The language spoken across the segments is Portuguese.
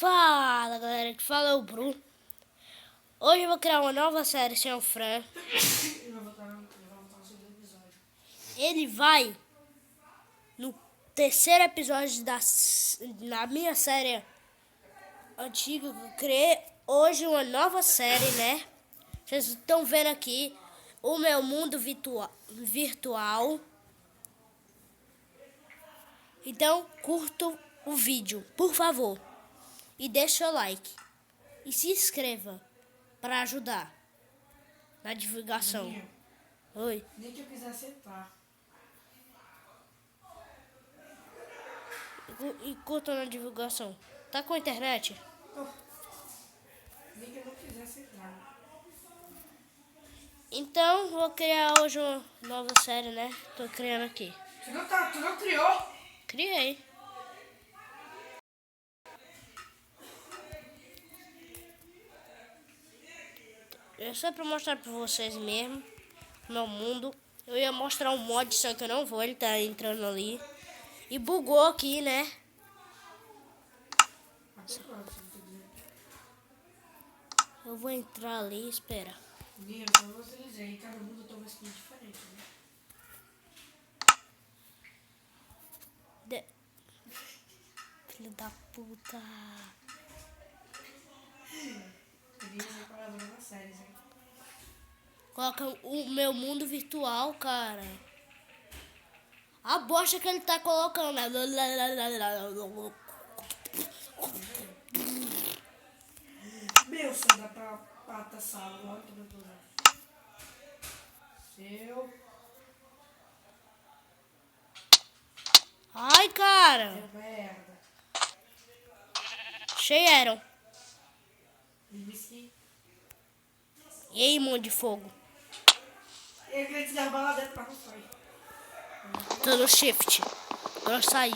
Fala galera, que fala é o Bruno. Hoje eu vou criar uma nova série sem o Fran. Ele vai no terceiro episódio na minha série antiga que eu criei. Hoje uma nova série, né? Vocês estão vendo aqui o meu mundo virtual. Então curta o vídeo, por favor. E deixa o like. E se inscreva para ajudar na divulgação. Minha. Oi. Nem que eu quiser acertar. E curta na divulgação. Tá com a internet? Nem que eu não quiser acertar. Então vou criar hoje uma nova série, né? Tô criando aqui. Tu não criou? Criei. É só pra mostrar pra vocês mesmo meu mundo. Eu ia mostrar um mod, só que eu não vou. Ele tá entrando ali. E bugou aqui, né? Eu vou entrar ali, espera. Minha, só vocês aí. Cada mundo tem uma skin diferente, né? Filho da puta. Coloca o meu mundo virtual, cara. A bosta que ele tá colocando. Meu, só dá pra pata sala. Olha que eu tô usando. Seu. Ai, cara. Seu merda. Cheio. BBC. E aí, mão de fogo? Eu queria te derrubar lá dentro pra não sair. Tô no shift. Agora eu saí.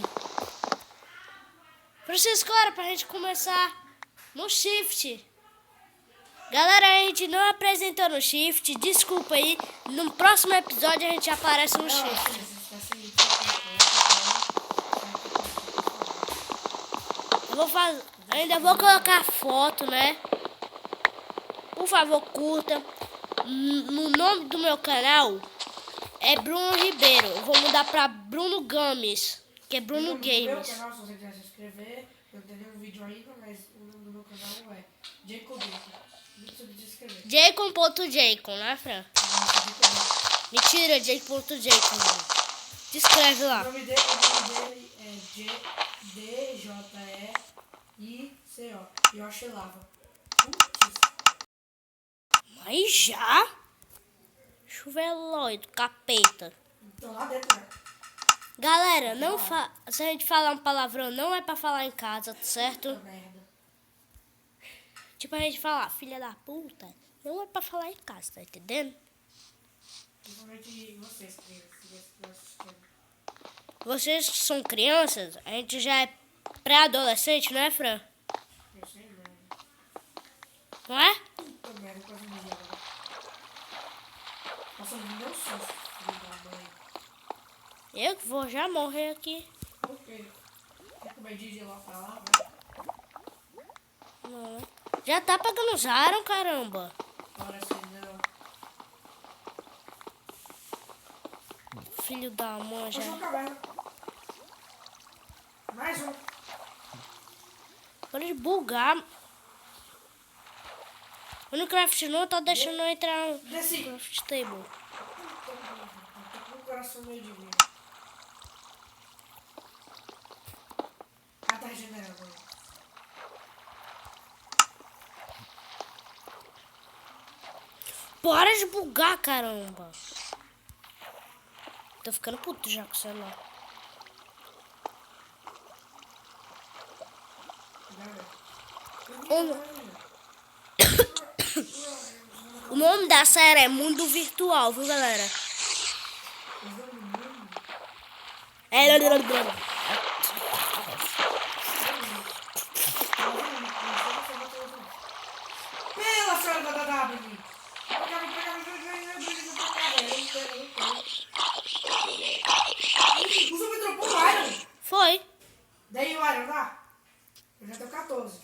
Francisco, agora pra gente começar no shift. Galera, a gente não apresentou no shift. Desculpa aí. No próximo episódio a gente aparece no shift. Eu vou fazer. Ainda vou colocar foto, né? Por favor, curta. No nome do meu canal é Bruno Ribeiro. Eu vou mudar pra Bruno Games, que é Bruno Games. No meu canal, se você quiser se inscrever, eu tenho um vídeo ainda, mas o nome do meu canal é Jacob. Não precisa de inscrever. Jacob.Jacob, né, Fran? Mentira, Jacob.Jacob. Se inscreve lá. O nome dele é DJEICO. E eu achei lava. Putz. Mas já? Chuveloide, capeta. Tô lá dentro, né? Galera, não se a gente falar um palavrão, não é pra falar em casa, certo? Puta merda. Tipo, a gente falar, filha da puta, não é pra falar em casa, tá entendendo? Principalmente vocês, crianças. Vocês que são crianças, a gente já é pré-adolescente, não é, Fran? Eu sei, mano. Não é? Puta merda, quase morri agora. Nossa, não sou filho da mãe. Eu que vou já morrer aqui. Por quê? Quer comer de lá pra lá, né? Não. Já tá pagando zaro, caramba. Agora sim, não. Filho da mãe, já. Mais uma caverna. Mais um. Pode bugar. O Minecraft não tá deixando eu entrar no Desci. Craft Table. Tô com o coração meio de mim. Ah, tá regenerando. Para de bugar, caramba. Tô ficando puto já com o celular. O nome da série é Mundo Virtual, viu, galera? Pela senhora da W. O Zumbi dropou o Iron. Foi. Daí o Iron dá? Eu já tenho 14.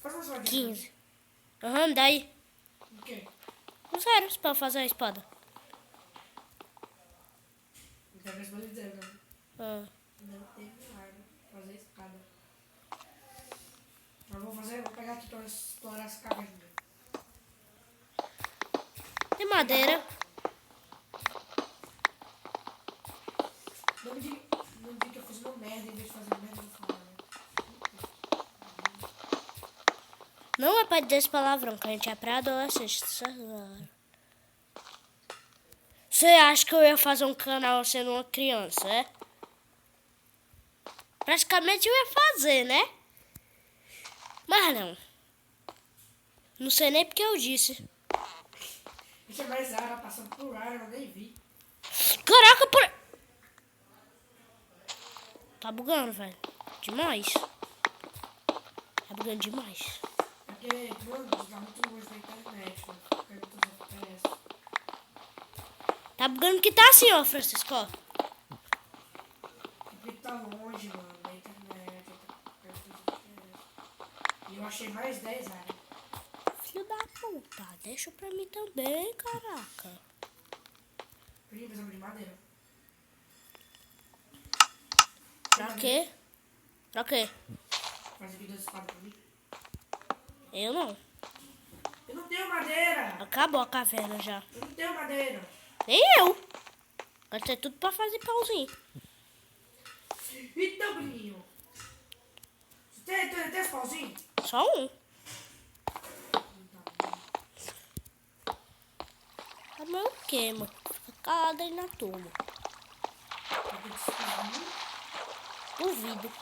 Faz uma espadinha. 15. Aham, daí. O quê? Sério, pra fazer a espada. Não tem mais pra dizer, não. Ah. Não tem arma pra fazer espada. Mas vou pegar aqui pra explorar essa caverna. Tem madeira. Não me diga que eu fiz uma merda em vez de fazer merda no falar, né? Não é pra dizer esse palavrão, que a gente é pra adolescente. Você acha que eu ia fazer um canal sendo uma criança, é? Praticamente eu ia fazer, né? Mas não. Não sei nem porque eu disse. Tinha mais área passando por ar, eu nem vi. Caraca, por... Tá bugando, velho. Demais. Tá bugando demais. É porque, mano, tá muito longe da internet, mano. Porque eu tô usando FPS. Tá bugando que tá assim, ó, Francisco, ó. Porque tá longe, mano, da internet. E eu achei mais 10 áreas. Filho da puta, deixa pra mim também, caraca. Primo, precisamos de madeira. Pra quê? Pra quê? Faz aqui 2 espadas pra mim. Eu não. Eu não tenho madeira! Acabou a caverna já. Eu não tenho madeira! Nem eu. Vai ter tudo pra fazer pauzinho. Então, Bruninho. Você tem esse pauzinho? Só um. Tá bom o quê, mano? Fica calado aí na turma. Duvido.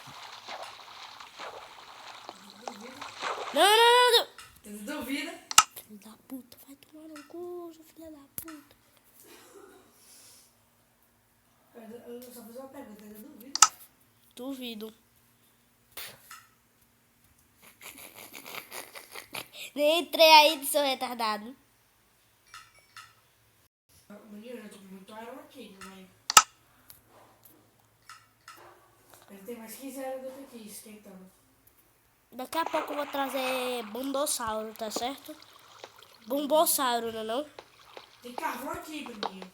Não. Você duvida? Filho da puta, vai tomar no cu, seu filho da puta. Eu só fiz uma pergunta, eu duvido. Duvido. Nem entrei aí de seu retardado. Menino, eu já tô com muito iron aqui, não é? Mas tem mais 15 anos do que aqui, esquentando. Daqui a pouco eu vou trazer bumbossauro, tá certo? Bumbossauro, não é não? Tem carvão aqui, Bruninho.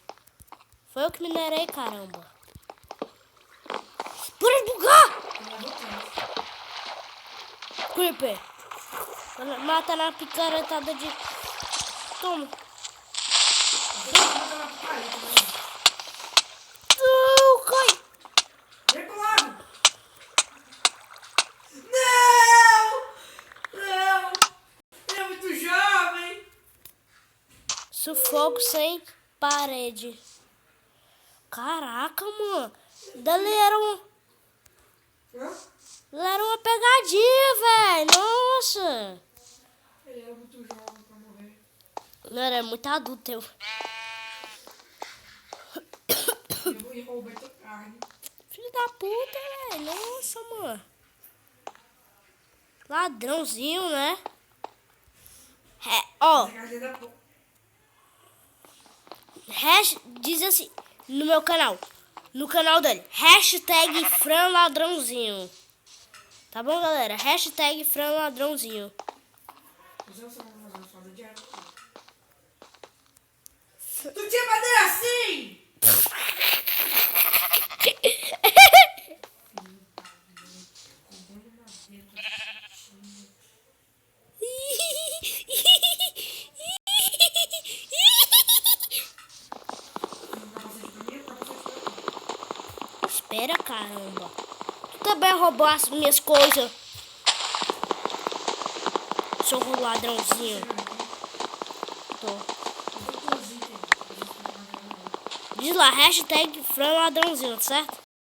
Foi eu que minerei, caramba. Para de bugar! Eu levo atrás. Creeper. Mata na picaretada de... Toma. Eu tô matando a picareta, né? Não, cai. Vem pro lado! Não! Não! Ele é muito jovem! Sufoco sem parede. Caraca, mano. Dali era Hã? uma pegadinha, velho. Nossa. Ele era muito jovem pra morrer. Não, era muito adulto, eu. E roubei tua carne. Filho da puta, velho. Nossa, mano. Ladrãozinho, né? Ó. Essa carne da porra. Diz assim no meu canal. No canal dele. Hashtag Fran Ladrãozinho. Tá bom, galera? Hashtag Fran Ladrãozinho. Você vai fazer uma foda de água. Tu tinha madeira assim? Espera, caramba. Tu também roubou as minhas coisas. Seu ladrãozinho. Tô. Diz lá, hashtag Fran Ladrãozinho, certo?